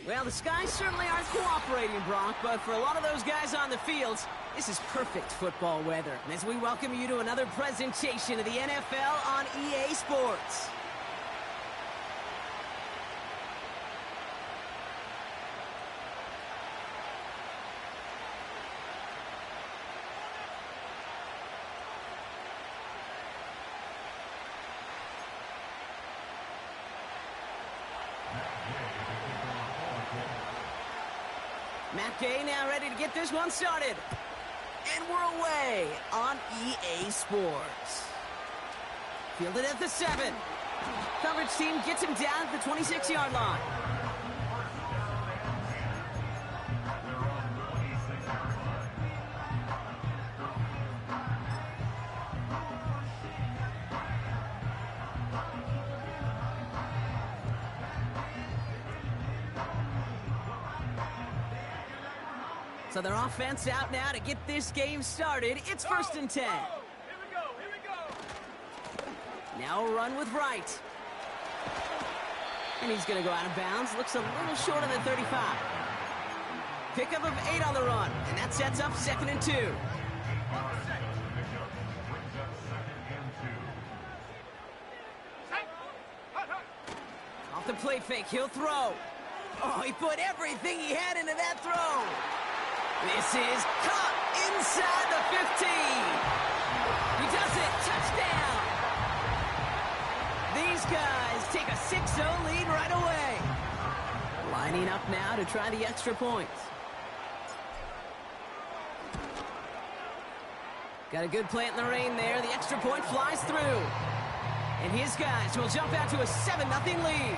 Well, the skies certainly aren't cooperating, Brock, but for a lot of those guys on the fields, this is perfect football weather. As we welcome you to another presentation of the NFL on EA Sports. Matt Gay now ready to get this one started. And we're away on EA Sports. Fielded at the 7. Coverage team gets him down at the 26-yard line. So their offense out now to get this game started. It's 1st and 10. Here we go. Now a run with Wright. And he's going to go out of bounds. Looks a little short of the 35. Pickup of 8 on the run. And that sets up 2nd and 2. Off the play fake, he'll throw. Oh, he put everything he had into that throw. This is caught inside the 15. He does it. Touchdown. These guys take a 6-0 lead right away. Lining up now to try the extra points. Got a good plant in the rain there. The extra point flies through. And his guys will jump out to a 7-0 lead.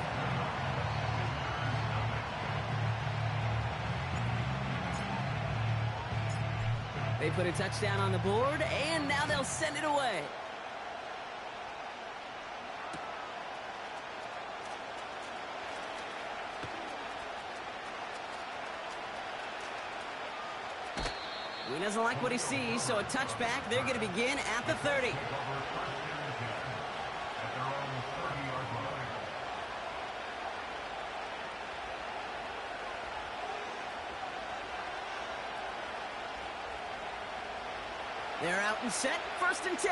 They put a touchdown on the board, and now they'll send it away. He doesn't like what he sees, so a touchback. They're going to begin at the 30. They're out and set, 1st and 10.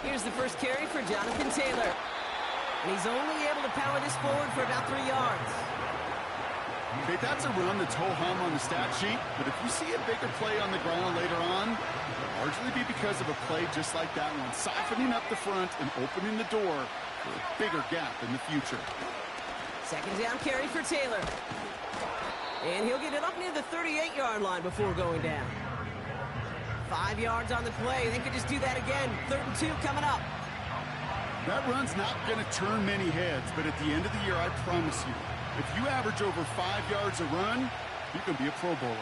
Here's the first carry for Jonathan Taylor. And he's only able to power this forward for about 3 yards. Okay, that's a run that's ho-hum on the stat sheet, but if you see a bigger play on the ground later on, it'll largely be because of a play just like that one, softening up the front and opening the door for a bigger gap in the future. 2nd down carry for Taylor. And he'll get it up near the 38-yard line before going down. 5 yards on the play. They could just do that again. 3rd and 2 coming up. That run's not going to turn many heads, but at the end of the year, I promise you, if you average over 5 yards a run, you can be a Pro Bowler.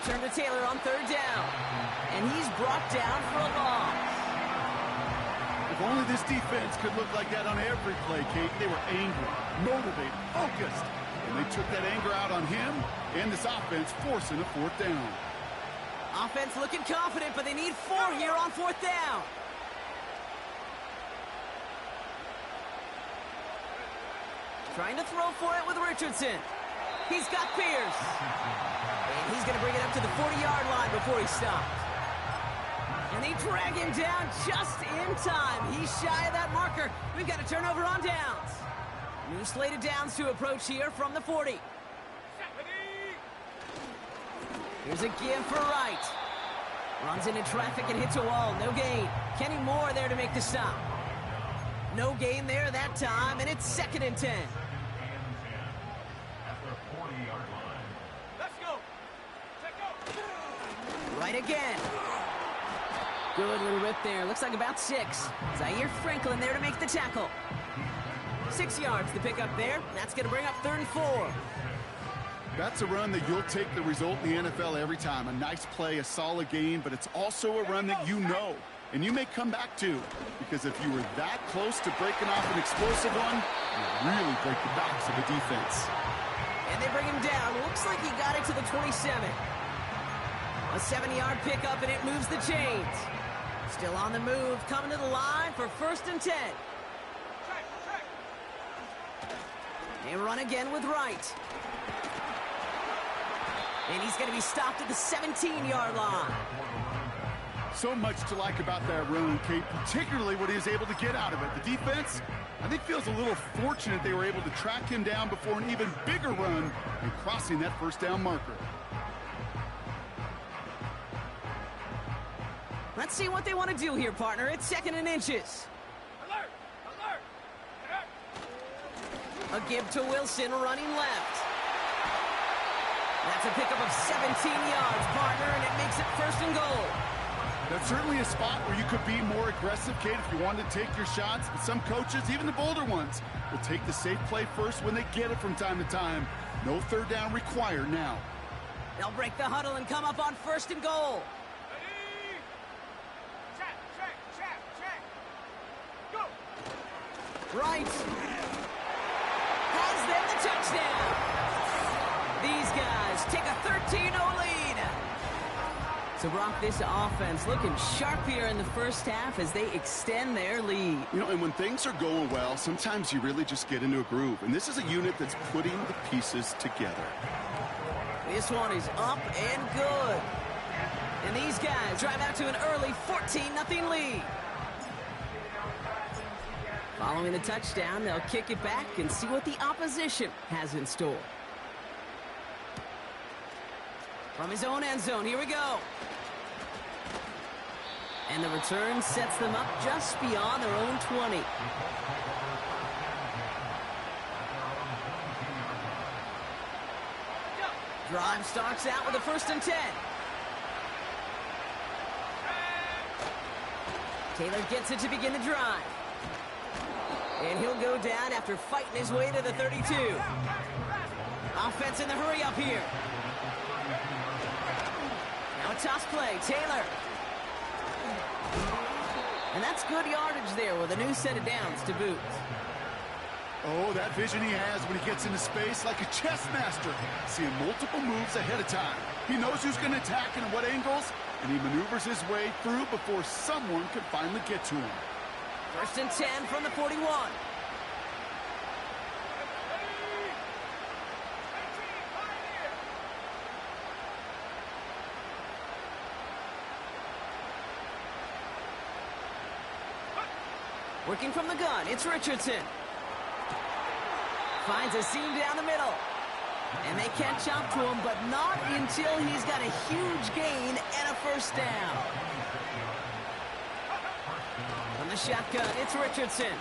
Turn to Taylor on 3rd down. And he's brought down for a loss. If only this defense could look like that on every play, Kate. They were angry, motivated, focused. And they took that anger out on him and this offense forcing a 4th down. Offense looking confident, but they need 4 here on 4th down. Trying to throw for it with Richardson. He's got Pierce. And he's going to bring it up to the 40-yard line before he stops. And they drag him down just in time. He's shy of that marker. We've got a turnover on downs. New slate of downs to approach here from the 40. Here's a give for Wright. Runs into traffic and hits a wall. No gain. Kenny Moore there to make the stop. No gain there that time, and it's 2nd and 10. Right again. Good little rip there. Looks like about 6. Zaire Franklin there to make the tackle. 6 yards to pick up there. That's going to bring up 3rd and 4. That's a run that you'll take the result in the NFL every time. A nice play, a solid game, but it's also a run that you know, and you may come back to, because if you were that close to breaking off an explosive one, you really break the backs of the defense. And they bring him down. Looks like he got it to the 27. A 7-yard pickup, and it moves the chains. Still on the move, coming to the line for 1st and 10. They run again with Wright. And he's going to be stopped at the 17-yard line. So much to like about that run, Kate, particularly what he was able to get out of it. The defense, I think, feels a little fortunate they were able to track him down before an even bigger run and crossing that 1st down marker. Let's see what they want to do here, partner. It's 2nd and inches. Alert! Alert! A give to Wilson, running left. That's a pickup of 17 yards, partner, and it makes it 1st and goal. That's certainly a spot where you could be more aggressive, Kate, if you wanted to take your shots. But some coaches, even the bolder ones, will take the safe play first when they get it from time to time. No 3rd down required now. They'll break the huddle and come up on 1st and goal. Ready? Check. Go! Right. Has them the touchdown. These guys take a 13-0 lead. So, Brock, this offense looking sharp here in the 1st half as they extend their lead. You know, and when things are going well, sometimes you really just get into a groove. And this is a unit that's putting the pieces together. This one is up and good. And these guys drive out to an early 14-0 lead. Following the touchdown, they'll kick it back and see what the opposition has in store. From his own end zone, here we go. And the return sets them up just beyond their own 20. Drive starts out with a 1st and 10. Taylor gets it to begin the drive. And he'll go down after fighting his way to the 32. Offense in the hurry up here. Now a toss play, Taylor. And that's good yardage there with a new set of downs to boot. Oh, that vision he has when he gets into space like a chess master, seeing multiple moves ahead of time. He knows who's going to attack and at what angles, and he maneuvers his way through before someone can finally get to him. 1st and 10 from the 41. Working from the gun, it's Richardson. Finds a seam down the middle. And they can't jump to him, but not until he's got a huge gain and a 1st down. From the shotgun, it's Richardson.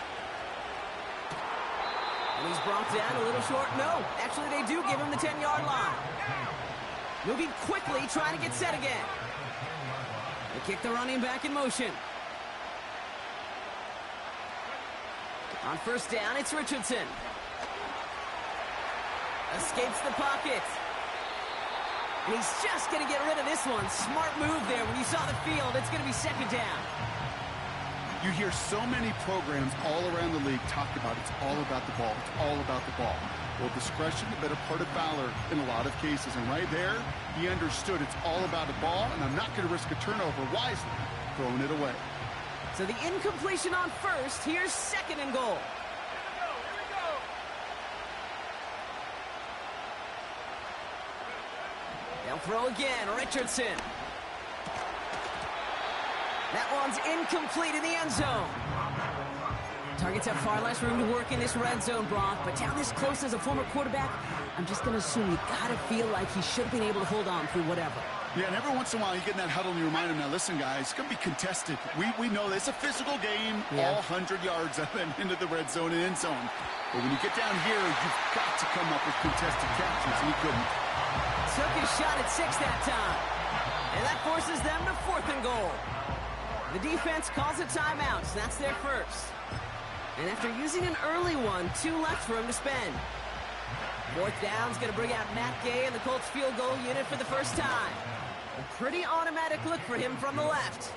And he's brought down a little short. No, actually they do give him the 10-yard line. Moving quickly, trying to get set again. They kick the running back in motion. On 1st down, it's Richardson. Escapes the pocket. And he's just going to get rid of this one. Smart move there. When you saw the field, it's going to be 2nd down. You hear so many programs all around the league talk about it's all about the ball. It's all about the ball. Well, discretion, the better part of valor in a lot of cases. And right there, he understood it's all about the ball, and I'm not going to risk a turnover wisely, throwing it away. So the incompletion on 1st. Here's 2nd and goal. Here we go! They'll throw again. Richardson. That one's incomplete in the end zone. Targets have far less room to work in this red zone, Brock, but down this close as a former quarterback, I'm just going to assume you got to feel like he should have been able to hold on through whatever. Yeah, and every once in a while you get in that huddle and you remind him, now listen, guys, it's going to be contested. We know this. It's a physical game, all 100 yards up and into the red zone and end zone. But when you get down here, you've got to come up with contested catches, and he couldn't. Took his shot at 6 that time. And that forces them to 4th and goal. The defense calls a timeout, so that's their 1st. And after using an early one, 2 left for him to spend. Fourth down's going to bring out Matt Gay and the Colts field goal unit for the first time. A pretty automatic look for him from the left.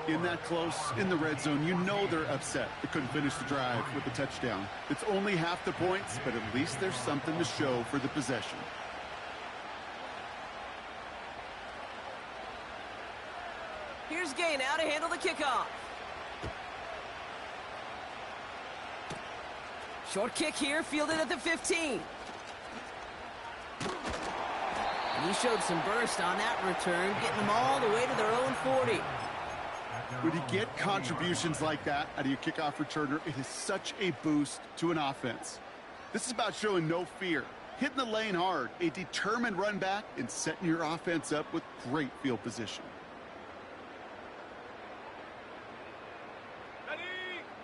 In that close, in the red zone, you know they're upset. They couldn't finish the drive with the touchdown. It's only half the points, but at least there's something to show for the possession. Here's Gay now to handle the kickoff. Short kick here, fielded at the 15. And he showed some burst on that return, getting them all the way to their own 40. When you get contributions like that out of your kickoff returner, it is such a boost to an offense. This is about showing no fear, hitting the lane hard, a determined run back, and setting your offense up with great field position.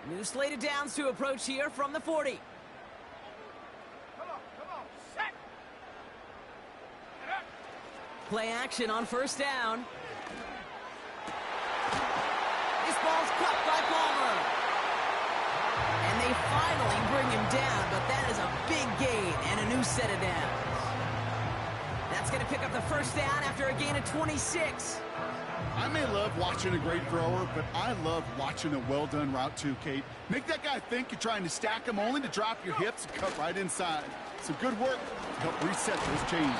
New slate of downs to approach here from the 40. Come on, set. Play action on first down. This ball's caught by Palmer. And they finally bring him down, but that is a big gain and a new set of downs. That's going to pick up the first down after a gain of 26. I may love watching a great thrower, but I love watching a well-done route too, Kate. Make that guy think you're trying to stack him only to drop your hips and cut right inside. Some good work to help reset those chains.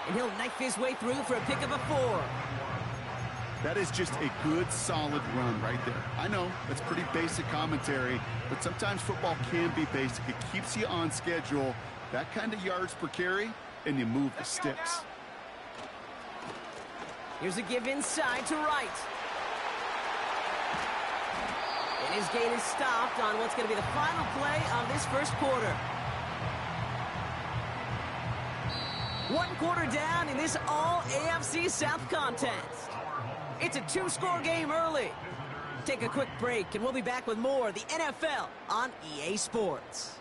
And he'll knife his way through for a pickup of 4. That is just a good, solid run right there. I know, that's pretty basic commentary, but sometimes football can be basic. It keeps you on schedule, that kind of yards per carry, and you move the sticks. Here's a give inside to right. And his gate is stopped on what's going to be the final play of this first quarter. 1 quarter down in this all-AFC South contest. It's a 2-score game early. Take a quick break, and we'll be back with more of the NFL on EA Sports.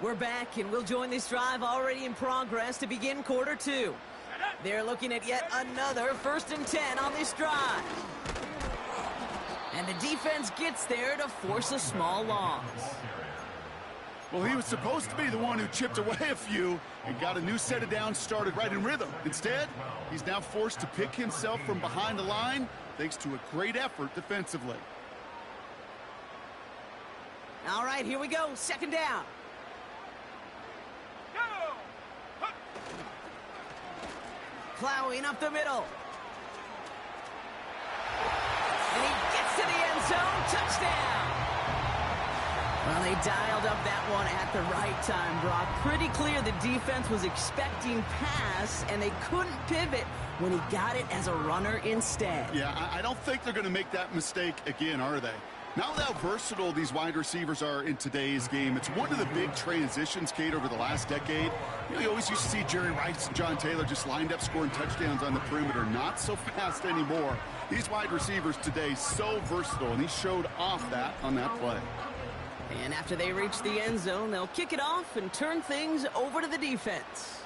We're back, and we'll join this drive already in progress to begin quarter 2. They're looking at yet another 1st and 10 on this drive. And the defense gets there to force a small loss. Well, he was supposed to be the one who chipped away a few and got a new set of downs started right in rhythm. Instead, he's now forced to pick himself from behind the line thanks to a great effort defensively. All right, here we go. 2nd down. Plowing up the middle. And he gets to the end zone. Touchdown. Well, they dialed up that one at the right time, Brock. Pretty clear the defense was expecting pass, and they couldn't pivot when he got it as a runner instead. Yeah, I don't think they're going to make that mistake again, are they? Now how versatile these wide receivers are in today's game, it's one of the big transitions, Kate, over the last decade. You know, you always used to see Jerry Rice and John Taylor just lined up scoring touchdowns on the perimeter. Not so fast anymore. These wide receivers today so versatile, and he showed off that on that play. And after they reach the end zone, they'll kick it off and turn things over to the defense.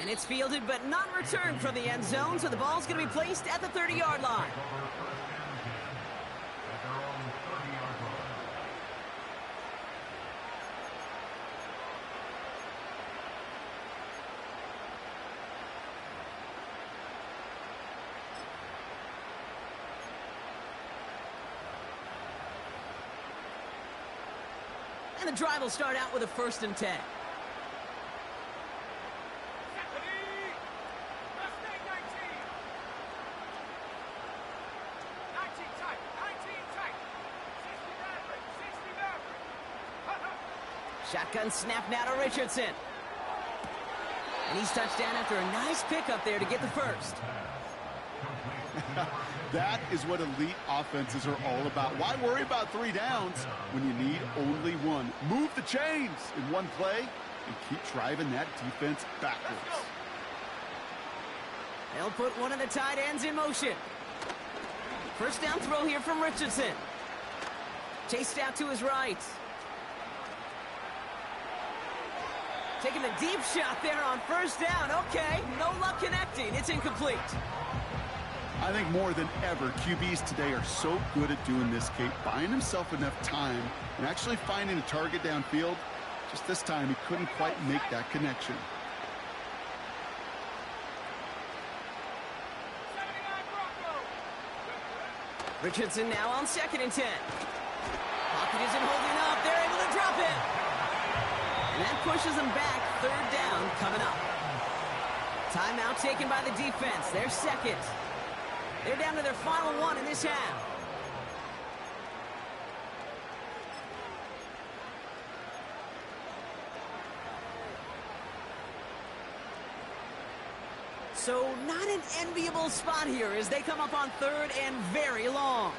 And it's fielded but not returned from the end zone, so the ball's going to be placed at the 30-yard line. And the drive will start out with a 1st and 10. Shotgun snap now to Richardson. And he's touched down after a nice pickup there to get the first. That is what elite offenses are all about. Why worry about 3 downs when you need only 1? Move the chains in one play and keep driving that defense backwards. They'll put one of the tight ends in motion. First down throw here from Richardson. Chased out to his right. Taking a deep shot there on first down. Okay, no luck connecting. It's incomplete. I think more than ever, QBs today are so good at doing this, Kate, buying himself enough time and actually finding a target downfield. Just this time, he couldn't quite make that connection. Richardson now on 2nd and 10. Pocket isn't holding up. They're able to drop it. And that pushes them back. 3rd down coming up. Timeout taken by the defense. They're second. They're down to their final one in this half. So not an enviable spot here as they come up on 3rd and very long.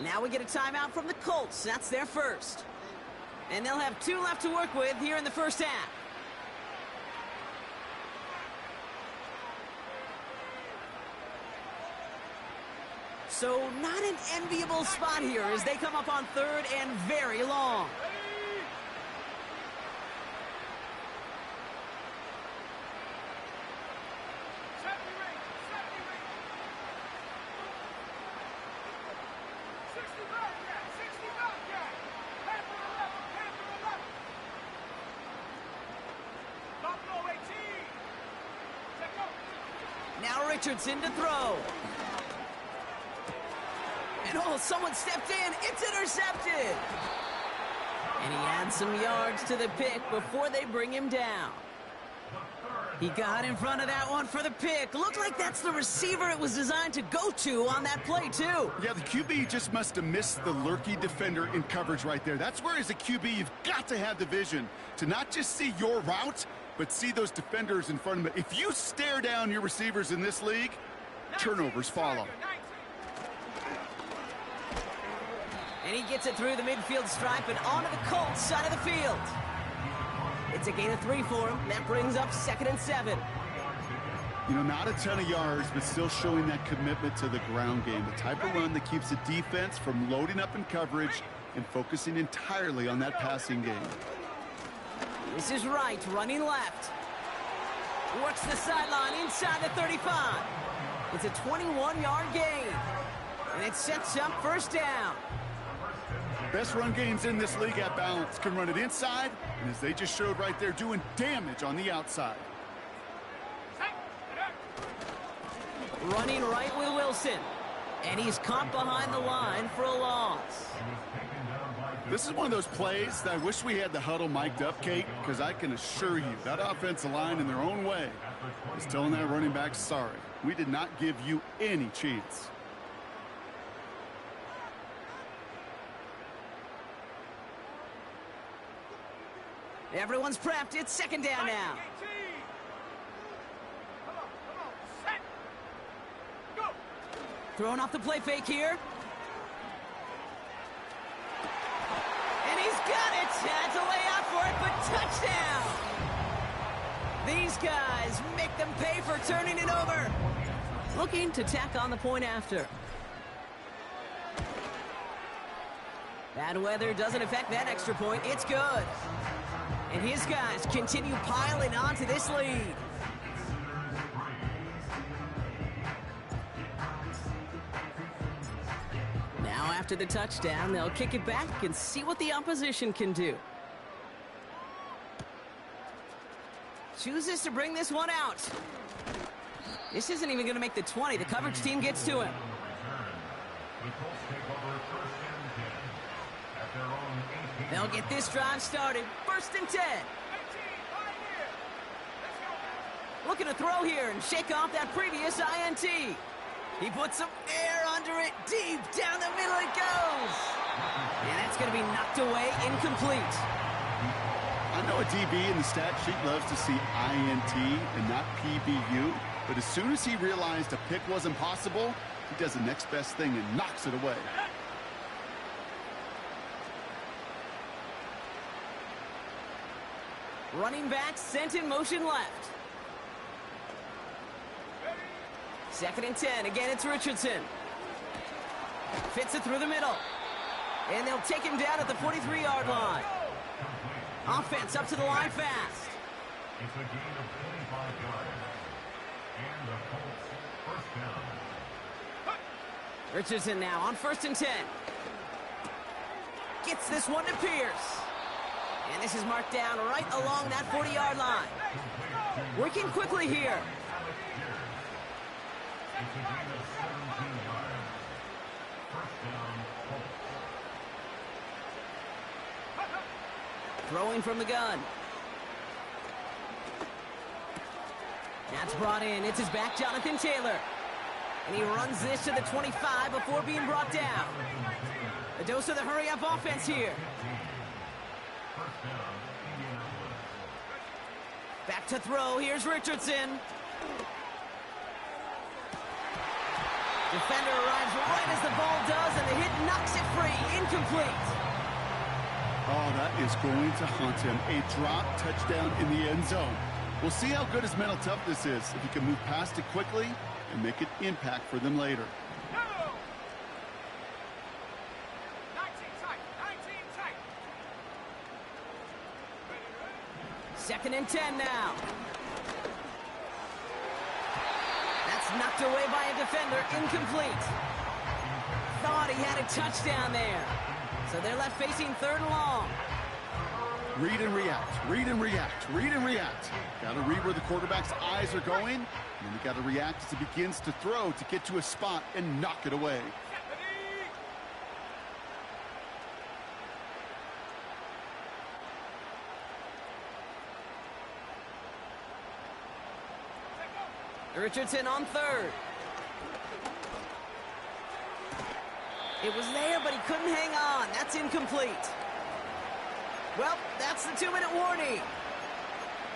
Now we get a timeout from the Colts. That's their first. And they'll have 2 left to work with here in the first half. So not an enviable spot here as they come up on 3rd and very long. Now Richardson to throw. And oh, someone stepped in. It's intercepted. And he adds some yards to the pick before they bring him down. He got in front of that one for the pick. Looked like that's the receiver it was designed to go to on that play, too. Yeah, the QB just must have missed the lurky defender in coverage right there. That's where, as a QB, you've got to have the vision to not just see your route, but see those defenders in front of them. If you stare down your receivers in this league, turnovers follow. And he gets it through the midfield stripe and onto the Colts side of the field. It's a gain of 3 for him. That brings up 2nd and 7. You know, not a ton of yards, but still showing that commitment to the ground game. The type of run that keeps the defense from loading up in coverage and focusing entirely on that passing game. This is right, running left. Works the sideline inside the 35. It's a 21-yard gain. And it sets up first down. Best run games in this league at balance can run it inside, and as they just showed right there, doing damage on the outside. Running right with Wilson. And he's caught behind the line for a loss. This is one of those plays that I wish we had the huddle mic'd up, Kate, because I can assure you that offensive line in their own way is telling that running back, sorry, we did not give you any chance. Everyone's prepped. It's 2nd down now. Throwing off the play fake here. And he's got it. Had to lay out for it, but touchdown. These guys make them pay for turning it over. Looking to tack on the point after. Bad weather doesn't affect that extra point. It's good. And his guys continue piling onto this lead. Now after the touchdown, they'll kick it back and see what the opposition can do. Chooses to bring this one out. This isn't even going to make the 20. The coverage team gets to him. They'll get this drive started. 1st and 10. Looking to throw here and shake off that previous INT. He puts some air under it, deep down the middle it goes. And that's going to be knocked away, incomplete. I know a DB in the stat sheet loves to see INT and not PBU, but as soon as he realized a pick wasn't possible, he does the next best thing and knocks it away. Running back sent in motion left. 2nd and 10. Again, it's Richardson. Fits it through the middle. And they'll take him down at the 43-yard line. Offense up to the line fast. It's a gain of 25 yards. And the Colts first down. Richardson now on 1st and 10. Gets this one to Pierce. And this is marked down right along that 40-yard line. Working quickly here. It's a gain of 17 yards. First down, Colts. Throwing from the gun. That's brought in. It's his back, Jonathan Taylor. And he runs this to the 25 before being brought down. A dose of the hurry-up offense here. Back to throw. Here's Richardson. Defender arrives right as the ball does, and the hit knocks it free. Incomplete. Oh, that is going to haunt him. A drop touchdown in the end zone. We'll see how good his mental toughness is if he can move past it quickly and make an impact for them later. 2nd and 10 now. That's knocked away by a defender, incomplete. Thought he had a touchdown there. So they're left facing 3rd and long. Read and react, read and react, read and react. Got to read where the quarterback's eyes are going, and then you got to react as he begins to throw to get to a spot and knock it away. Richardson on 3rd. It was there, but he couldn't hang on. That's incomplete. Well, that's the 2-minute warning.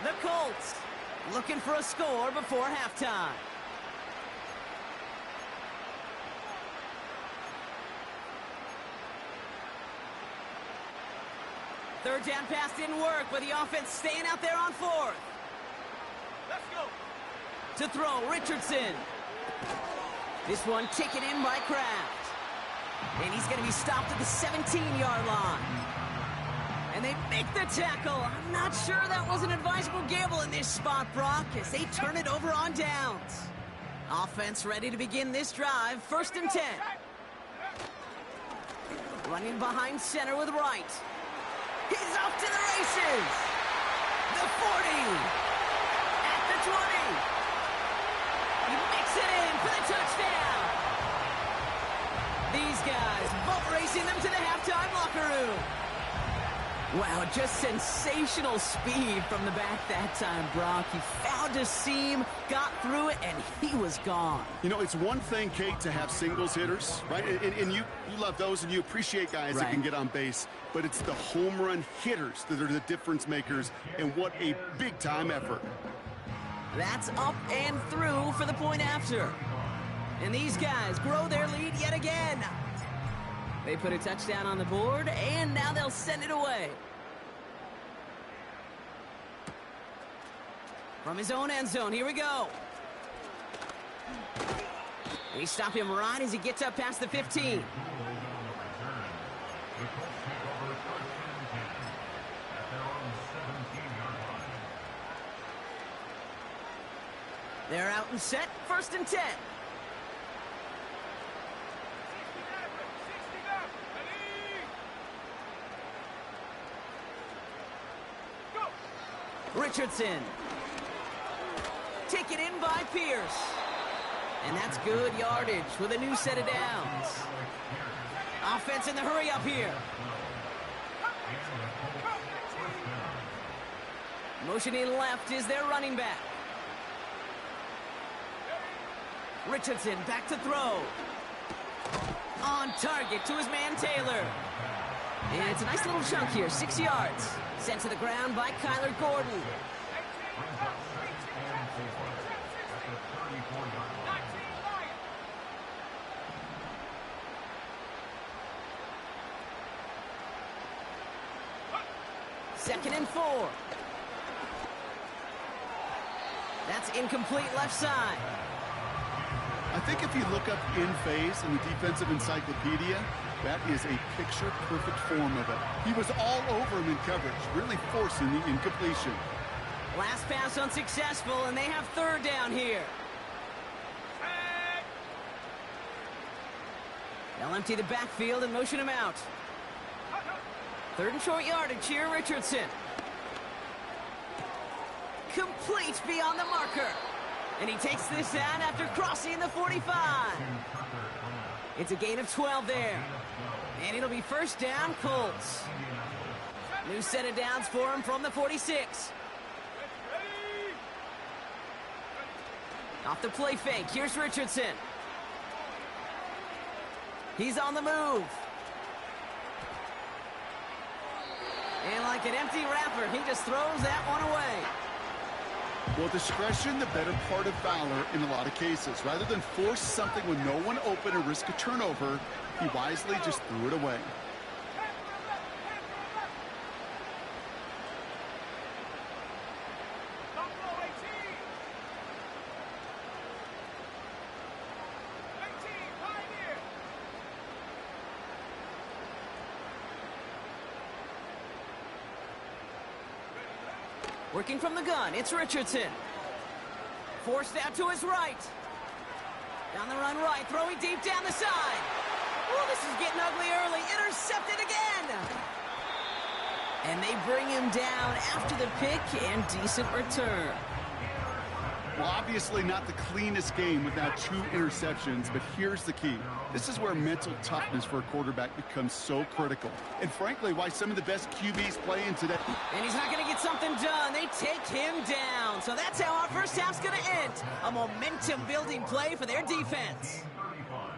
The Colts looking for a score before halftime. Third down pass didn't work, but the offense staying out there on 4th. Let's go. To throw, Richardson. This one taken in by Kraft. And he's going to be stopped at the 17-yard line. And they make the tackle. I'm not sure that was an advisable gamble in this spot, Brock, as they turn it over on downs. Offense ready to begin this drive. 1st and 10. Running behind center with Wright. He's off to the races. The 40. At the 20. He makes it in for the touchdown. These guys both racing them to the halftime locker room. Wow, just sensational speed from the back that time, Brock. He found a seam, got through it, and he was gone. You know, it's one thing, Kate, to have singles hitters, right? And you love those, and you appreciate guys that can get on base. But it's the home run hitters that are the difference makers, and what a big-time effort. That's up and through for the point after. And these guys grow their lead yet again. They put a touchdown on the board, and now they'll send it away. From his own end zone, here we go. We stop him right as he gets up past the 15. They're out and set, 1st and 10. Richardson. Taken in by Pierce. And that's good yardage with a new set of downs. Offense in the hurry up here. Motioning left is their running back. Richardson back to throw. On target to his man Taylor. And it's a nice little chunk here, 6 yards. Sent to the ground by Kyler Gordon. Second and 4. That's incomplete left side. I think if you look up in phase in the defensive encyclopedia, that is a picture-perfect form of it. He was all over him in coverage, really forcing the incompletion. Last pass unsuccessful, and they have third down here. They'll empty the backfield and motion him out. Third and short yardage here, Richardson. Complete beyond the marker. And he takes this out after crossing the 45. It's a gain of 12 there. And it'll be first down, Colts. New set of downs for him from the 46. Off the play fake, here's Richardson. He's on the move. And like an empty wrapper, he just throws that one away. Well, discretion, the better part of valor in a lot of cases. Rather than force something with no one open or risk a turnover, he wisely just threw it away. Working from the gun, it's Richardson. Forced out to his right. Down the run right, throwing deep down the side. Oh, this is getting ugly early. Intercepted again. And they bring him down after the pick and decent return. Well, obviously not the cleanest game without 2 interceptions, but here's the key. This is where mental toughness for a quarterback becomes so critical. And frankly, why some of the best QBs play in today. And he's not going to get something done. They take him down. So that's how our first half's going to end. A momentum-building play for their defense. 35.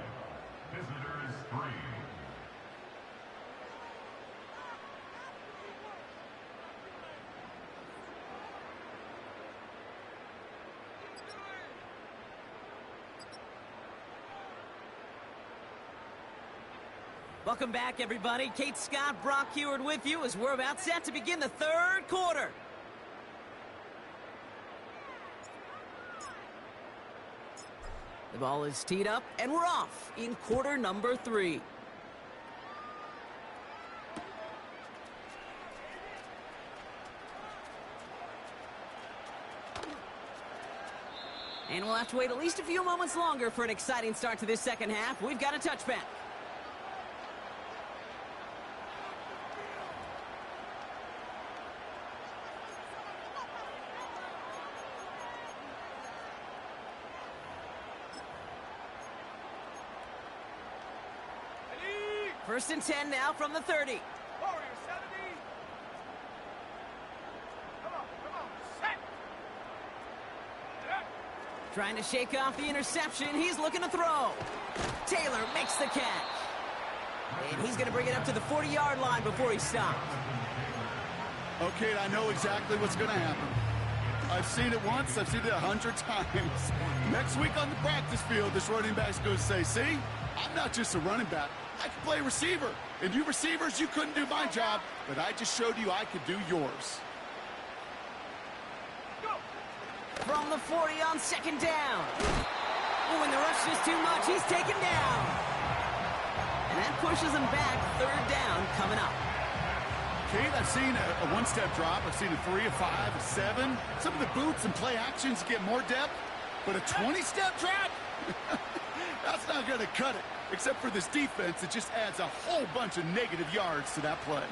Visitors 3. Welcome back, everybody. Kate Scott, Brock Heward with you as we're about set to begin the third quarter. The ball is teed up, and we're off in quarter number 3. And we'll have to wait at least a few moments longer for an exciting start to this second half. We've got a touchback. First and 10 now from the 30. Trying to shake off the interception. He's looking to throw. Taylor makes the catch. And he's going to bring it up to the 40-yard line before he stops. Okay, I know exactly what's going to happen. I've seen it once. I've seen it 100 times. Next week on the practice field, this running back's going to say, see, I'm not just a running back. I can play receiver. And you receivers, you couldn't do my job, but I just showed you I could do yours. From the 40 on second down. Oh, when the rush is too much, he's taken down. And that pushes him back. Third down coming up. Kate, I've seen a one-step drop. I've seen a 3, a 5, a 7. Some of the boots and play actions get more depth. But a 20-step drop? That's not going to cut it. Except for this defense, it just adds a whole bunch of negative yards to that play.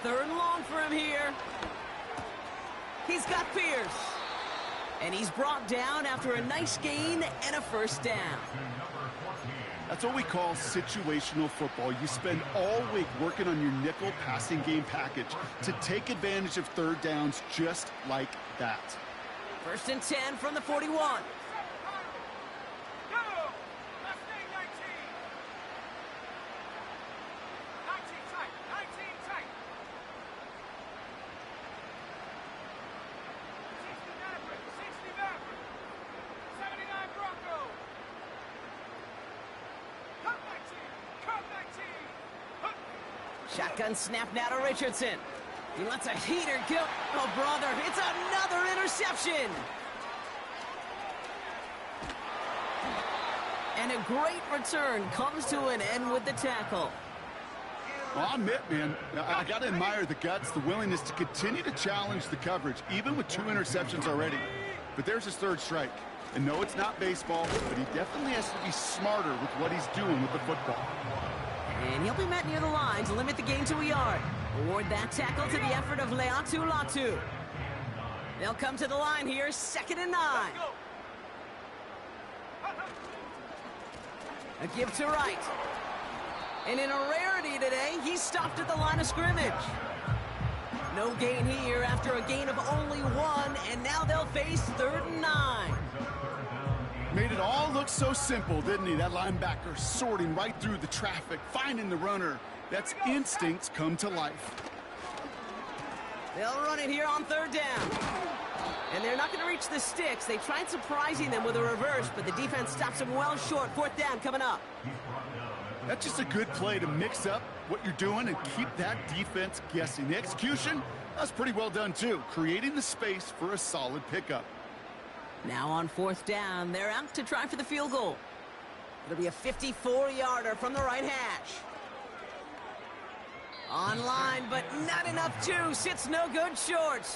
Third and long for him here. He's got Pierce. And he's brought down after a nice gain and a first down. That's what we call situational football. You spend all week working on your nickel passing game package to take advantage of third downs just like that. First and 10 from the 41. Shotgun snap now to Richardson. He lets a heater go. Oh, brother, it's another interception. And a great return comes to an end with the tackle. Well, I'll admit, man, I got to admire the guts, the willingness to continue to challenge the coverage, even with 2 interceptions already. But there's his 3rd strike. And no, it's not baseball, but he definitely has to be smarter with what he's doing with the football. And he'll be met near the line to limit the gain to a yard. Award that tackle to the effort of Leatu Latu. They'll come to the line here, 2nd and 9. A give to Wright. And in a rarity today, he's stopped at the line of scrimmage. No gain here after a gain of only 1, and now they'll face 3rd and 9. Made it all look so simple, didn't he? That linebacker sorting right through the traffic, finding the runner. That's instincts come to life. They'll run it here on 3rd down. And they're not going to reach the sticks. They tried surprising them with a reverse, but the defense stops them well short. 4th down coming up. That's just a good play to mix up what you're doing and keep that defense guessing. The execution, that's pretty well done too, creating the space for a solid pickup. Now on 4th down, they're out to try for the field goal. It'll be a 54-yarder from the right hash. Online, but not enough juice. It's no good short.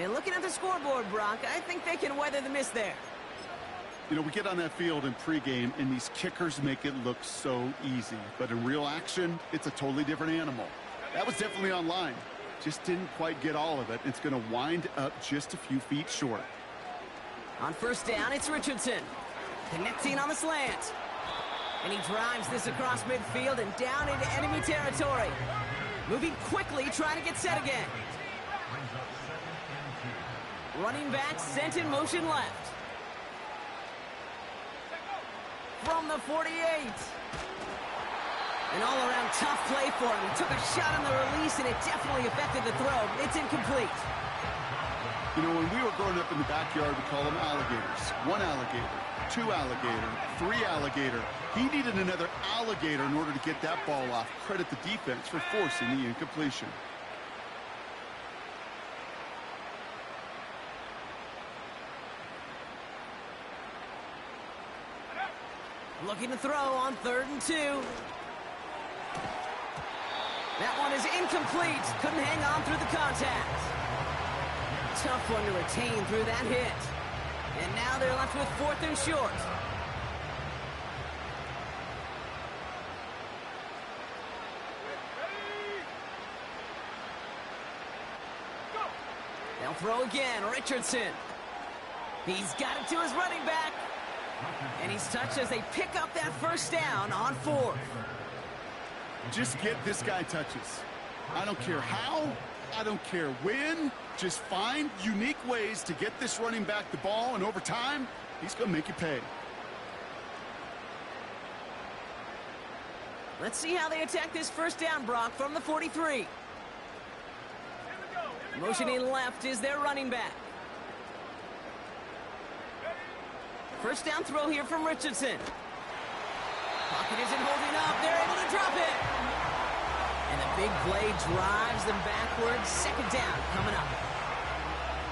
And looking at the scoreboard, Brock, I think they can weather the miss there. You know, we get on that field in pregame, and these kickers make it look so easy. But in real action, it's a totally different animal. That was definitely online. Just didn't quite get all of it. It's going to wind up just a few feet short. On 1st down, it's Richardson. Connecting on the slant. And he drives this across midfield and down into enemy territory. Moving quickly, trying to get set again. Running back sent in motion left. From the 48. An all-around tough play for him. He took a shot on the release, and it definitely affected the throw. It's incomplete. You know, when we were growing up in the backyard, we call them alligators. 1 alligator, 2 alligator, 3 alligator. He needed another alligator in order to get that ball off. Credit the defense for forcing the incompletion. Looking to throw on 3rd and 2. That one is incomplete. Couldn't hang on through the contact. Tough one to retain through that hit. And now they're left with 4th and short. They'll throw again. Richardson. He's got it to his running back. And he's touched as they pick up that 1st down on 4th. Just get this guy touches. I don't care how, I don't care when. Just find unique ways to get this running back the ball, and over time, he's going to make you pay. Let's see how they attack this 1st down, Brock, from the 43. Motioning left is their running back. 1st down throw here from Richardson. Pocket isn't holding up. They're able to drop it. And the big play drives them backwards. 2nd down coming up.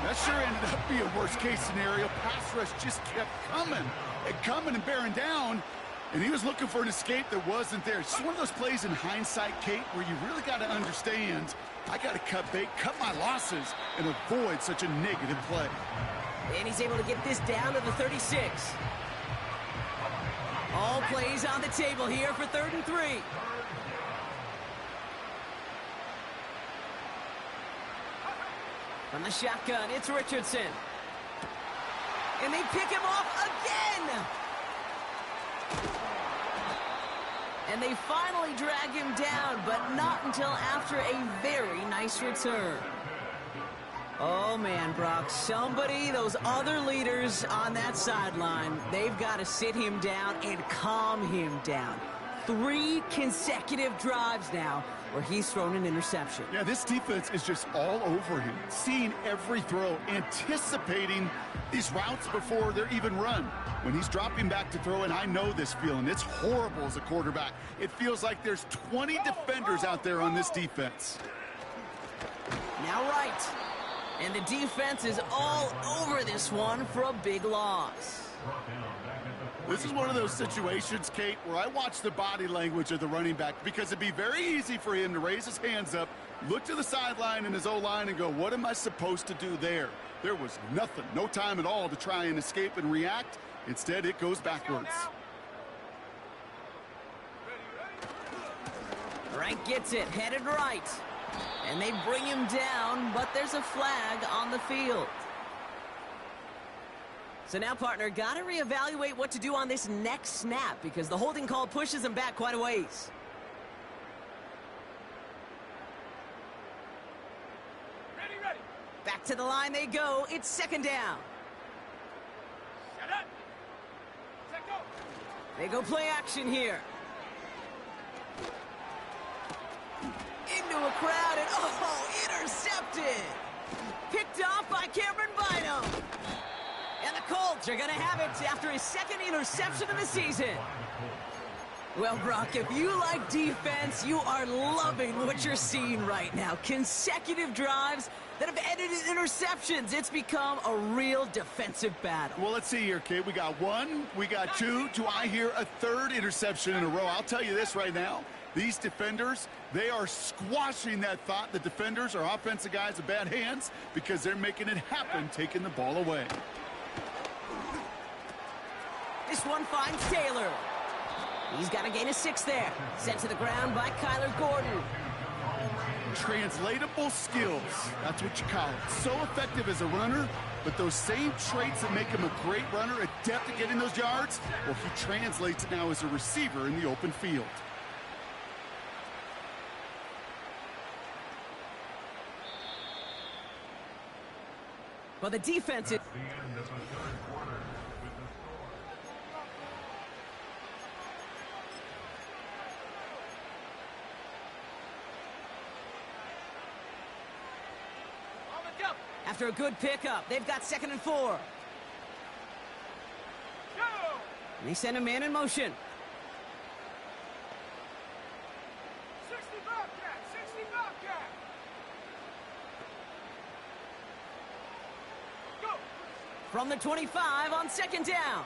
That sure ended up being worst-case scenario. Pass rush just kept coming and bearing down. And he was looking for an escape that wasn't there. It's just one of those plays in hindsight, Kate, where you really got to understand, I got to cut bait, cut my losses, and avoid such a negative play. And he's able to get this down to the 36. All plays on the table here for 3rd and 3. From the shotgun, it's Richardson. And they pick him off again! And they finally drag him down, but not until after a very nice return. Oh, man, Brock, those other leaders on that sideline, they've got to sit him down and calm him down. 3 consecutive drives now where he's thrown an interception. Yeah, this defense is just all over him, seeing every throw, anticipating these routes before they're even run. When he's dropping back to throw, and I know this feeling, it's horrible as a quarterback. It feels like there's 20 defenders out there on this defense. Now right. And the defense is all over this one for a big loss. This is one of those situations, Kate, where I watch the body language of the running back because it'd be very easy for him to raise his hands up, look to the sideline in his O-line and go, what am I supposed to do there? There was nothing, no time at all to try and escape and react. Instead, it goes backwards. Frank gets it, headed right. And they bring him down, but there's a flag on the field. So now, partner, got to reevaluate what to do on this next snap because the holding call pushes him back quite a ways. Ready. Back to the line they go. It's second down. Shut up. Set go. They go play action here. Into a crowd and, intercepted. Picked off by Cameron Bynum. And the Colts are going to have it after his second interception of the season. Well, Brock, if you like defense, you are loving what you're seeing right now. Consecutive drives that have ended in interceptions. It's become a real defensive battle. Well, let's see here, kid. We got 1, we got 2. Do I hear a 3rd interception in a row? I'll tell you this right now. These defenders, they are squashing that thought. The defenders are offensive guys with bad hands because they're making it happen, taking the ball away. This one finds Taylor. He's got a gain of 6 there. Sent to the ground by Kyler Gordon. Translatable skills. That's what you call it. So effective as a runner, but those same traits that make him a great runner, adept at getting those yards, well, he translates it now as a receiver in the open field. Well, the defense is... That's the end of the third quarter with the score. On the jump. After a good pickup, they've got 2nd and 4. Go. And they send a man in motion. 60 Bobcat. 60 Bobcat. Go. From the 25 on 2nd down.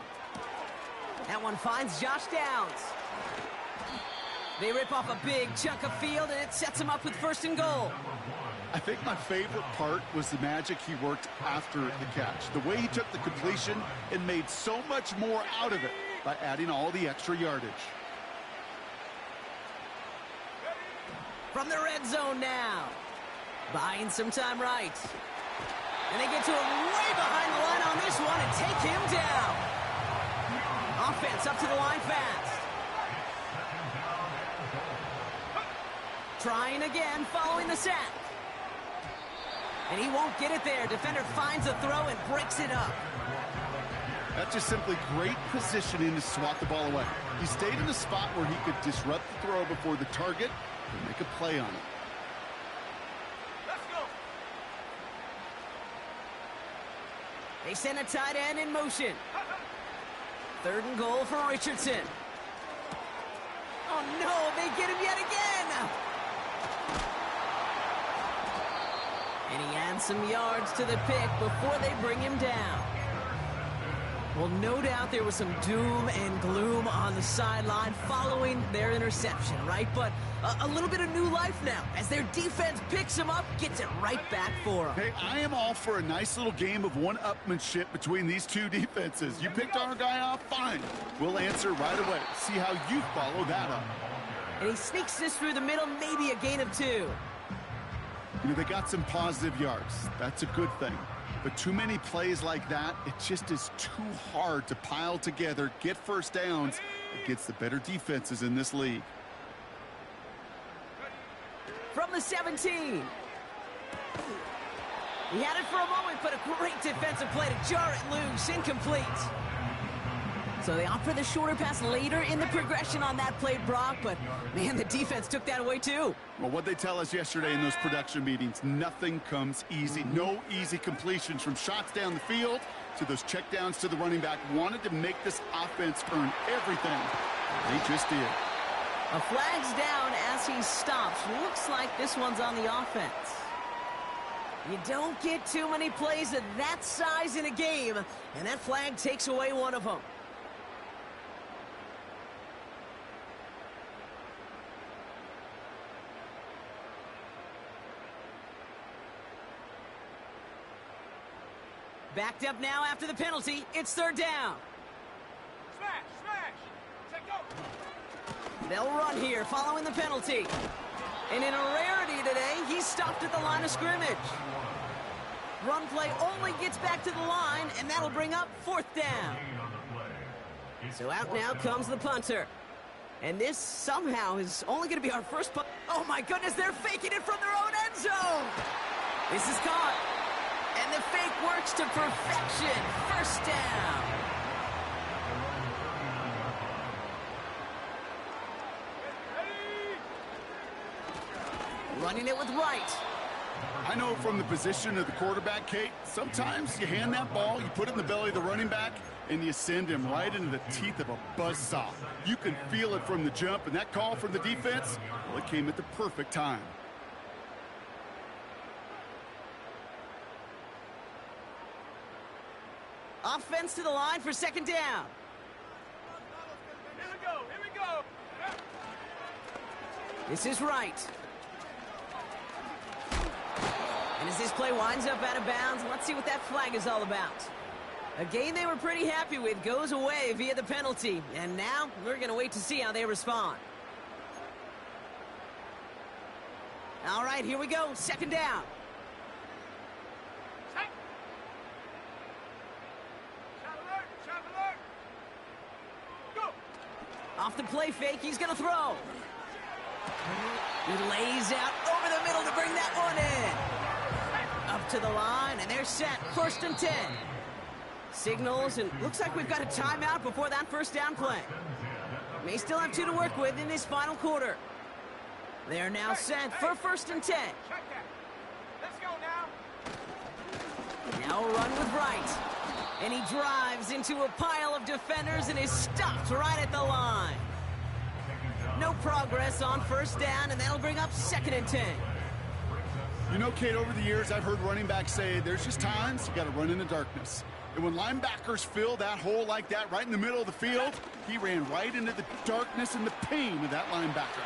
That one finds Josh Downs. They rip off a big chunk of field, and it sets them up with 1st and goal. I think my favorite part was the magic he worked after the catch. The way he took the completion and made so much more out of it by adding all the extra yardage. From the red zone now. Buying some time right. And they get to him way behind the line on this one and take him down. Offense up to the line fast. Trying again following the sack. And he won't get it there. Defender finds a throw and breaks it up. That's just simply great positioning to swat the ball away. He stayed in a spot where he could disrupt the throw before the target and make a play on it. Let's go. They send a tight end in motion. 3rd and goal for Richardson. Oh no, they get him yet again. And he adds some yards to the pick before they bring him down. Well, no doubt there was some doom and gloom on the sideline following their interception, right? But a little bit of new life now as their defense picks him up, gets it right back for them. Hey, I am all for a nice little game of one-upmanship between these two defenses. You picked our guy off, fine. We'll answer right away. See how you follow that up. And he sneaks this through the middle, maybe a gain of 2. You know, they got some positive yards. That's a good thing. But too many plays like that, it just is too hard to pile together, get 1st downs against the better defenses in this league. From the 17. He had it for a moment, but a great defensive play to jar it loose. Incomplete. So they opt for the shorter pass later in the progression on that play, Brock, but, man, the defense took that away, too. Well, what they tell us yesterday in those production meetings, nothing comes easy. No easy completions from shots down the field to those checkdowns to the running back. Wanted to make this offense earn everything. They just did. A flag's down as he stops. Looks like this one's on the offense. You don't get too many plays of that size in a game, and that flag takes away one of them. Backed up now after the penalty. It's third down. Smash, smash. Take go. They'll run here following the penalty. And in a rarity today, he's stopped at the line of scrimmage. Run play only gets back to the line, and that'll bring up fourth down. So out now comes the punter. And this somehow is only going to be our first punt. Oh my goodness, they're faking it from their own end zone. This is caught. And the fake works to perfection. First down. Running it with Wright. I know from the position of the quarterback, Kate, sometimes you hand that ball, you put it in the belly of the running back, and you send him right into the teeth of a buzzsaw. You can feel it from the jump, and that call from the defense, well, it came at the perfect time. Offense to the line for second down. Here we go, here we go. This is Wright. And as this play winds up out of bounds, let's see what that flag is all about. A game they were pretty happy with goes away via the penalty. And now we're going to wait to see how they respond. All right, here we go. Second down. Check. Shot alert, shot alert. Go. Off the play fake, he's going to throw. He lays out over the middle to bring that one in. Up to the line, and they're set. First and 10. Signals, and looks like we've got a timeout before that first down play. May still have 2 to work with in this final quarter. They're now set for first and 10. Check that. Let's go now. Now a run with Wright. And he drives into a pile of defenders and is stopped right at the line. No progress on first down, and that'll bring up second and 10. You know, Kate, over the years, I've heard running backs say there's just times you got to run in the darkness. And when linebackers fill that hole like that right in the middle of the field, he ran right into the darkness and the pain of that linebacker.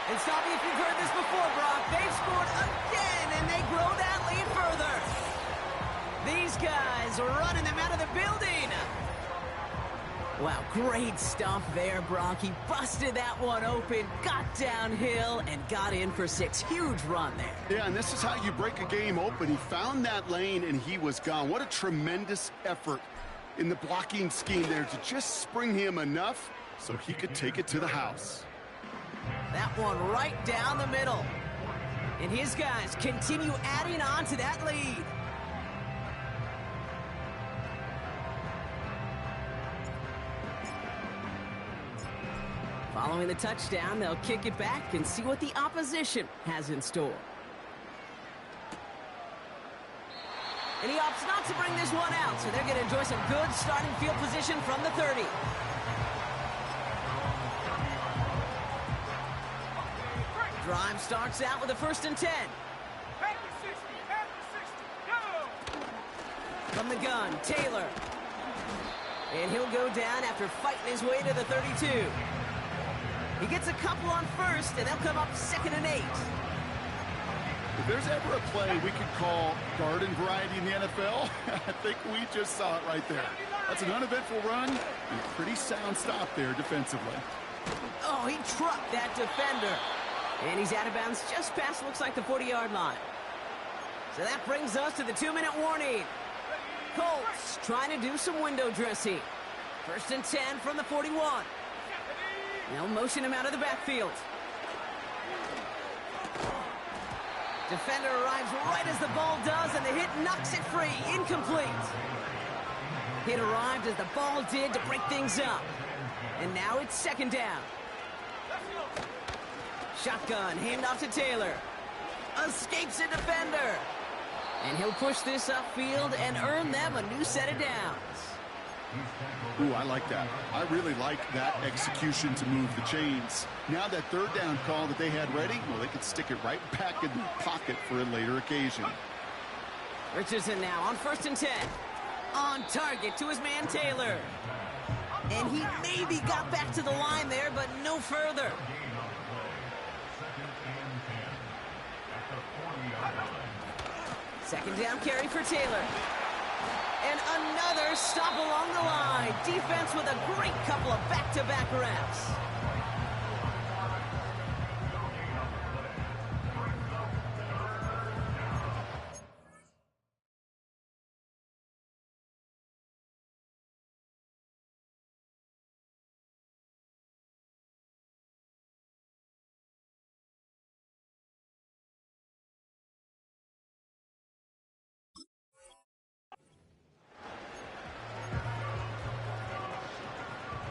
And stop me if you've heard this before, Brock. They've scored again, and they grow that lead further. These guys are running them out of the building. Wow, great stuff there, Brock. He busted that one open, got downhill, and got in for 6. Huge run there. Yeah, and this is how you break a game open. He found that lane, and he was gone. What a tremendous effort in the blocking scheme there to just spring him enough so he could take it to the house. That one right down the middle. And his guys continue adding on to that lead. Following the touchdown, they'll kick it back and see what the opposition has in store. And he opts not to bring this one out, so they're going to enjoy some good starting field position from the 30. Drive starts out with a first and 10. Back to 60, back to 60. Go. From the gun, Taylor. And he'll go down after fighting his way to the 32. He gets a couple on first, and they'll come up second and 8. If there's ever a play we could call garden variety in the NFL, I think we just saw it right there. That's an uneventful run and a pretty sound stop there defensively. Oh, he trucked that defender. And he's out of bounds just past, looks like, the 40-yard line. So that brings us to the 2-minute warning. Colts trying to do some window dressing. First and 10 from the 41. They'll motion him out of the backfield. Defender arrives right as the ball does, and the hit knocks it free. Incomplete. Hit arrived as the ball did to break things up. And now it's second down. Shotgun, handoff to Taylor. Escapes a defender. And he'll push this upfield and earn them a new set of downs. Ooh, I like that. I really like that execution to move the chains. Now that third down call that they had ready, well, they could stick it right back in the pocket for a later occasion. Richardson now on 1st and 10. On target to his man Taylor. And he maybe got back to the line there, but no further. Second down carry for Taylor. And another stop along the line. Defense with a great couple of back-to-back reps.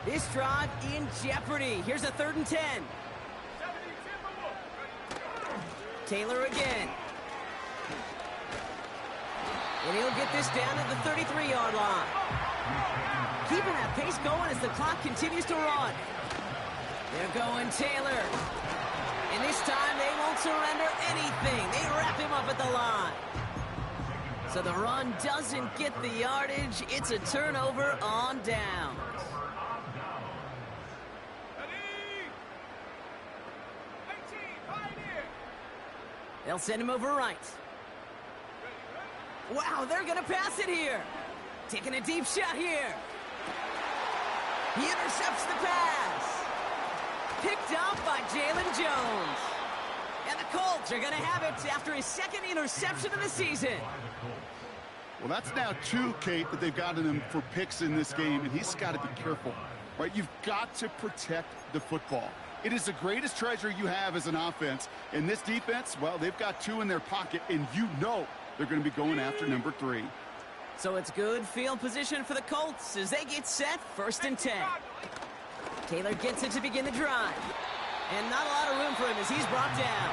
This drive in jeopardy. Here's a 3rd and 10. Taylor again. And he'll get this down at the 33-yard line. Keeping that pace going as the clock continues to run. They're going Taylor. And this time they won't surrender anything. They wrap him up at the line. So the run doesn't get the yardage. It's a turnover on downs. They'll send him over right. Wow, they're going to pass it here. Taking a deep shot here. He intercepts the pass. Picked up by Jalen Jones. And the Colts are going to have it after his 2nd interception of the season. Well, that's now 2, Kate, that they've gotten him for picks in this game, and he's got to be careful, right? You've got to protect the football. It is the greatest treasure you have as an offense. And this defense, well, they've got 2 in their pocket, and you know they're going to be going after number 3. So it's good field position for the Colts as they get set, 1st and 10. Taylor gets it to begin the drive. And not a lot of room for him as he's brought down.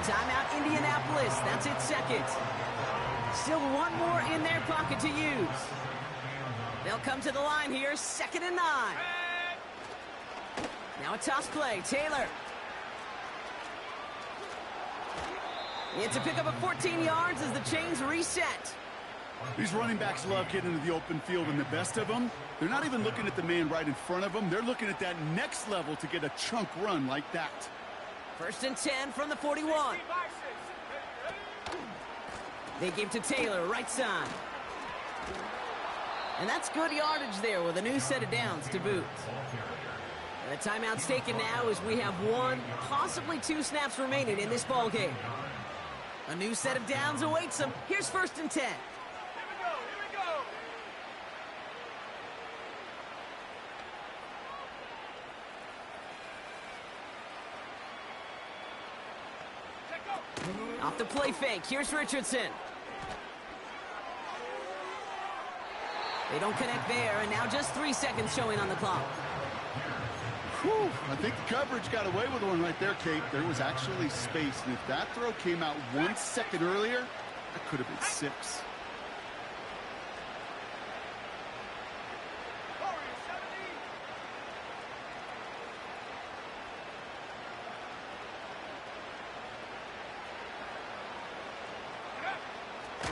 Timeout Indianapolis, that's its 2nd. Still 1 more in their pocket to use. They'll come to the line here, 2nd and 9. Now a toss play, Taylor. It's a pickup of 14 yards as the chains reset. These running backs love getting into the open field, and the best of them, they're not even looking at the man right in front of them. They're looking at that next level to get a chunk run like that. 1st and 10 from the 41. They give to Taylor, right side. And that's good yardage there with a new set of downs to boot. And the timeout's taken now as we have 1, possibly 2 snaps remaining in this ball game. A new set of downs awaits them. Here's 1st and 10. Here we go. Off the play fake, here's Richardson. They don't connect there, and now just 3 seconds showing on the clock. Whew, I think the coverage got away with one right there, Kate. There was actually space, and if that throw came out 1 second earlier, that could have been 6.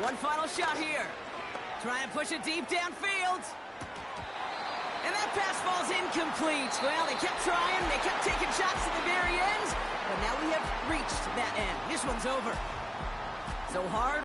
One final shot here. Trying to push it deep downfield. And that pass falls incomplete. Well, they kept trying. They kept taking shots at the very end. But now we have reached that end. This one's over. So hard.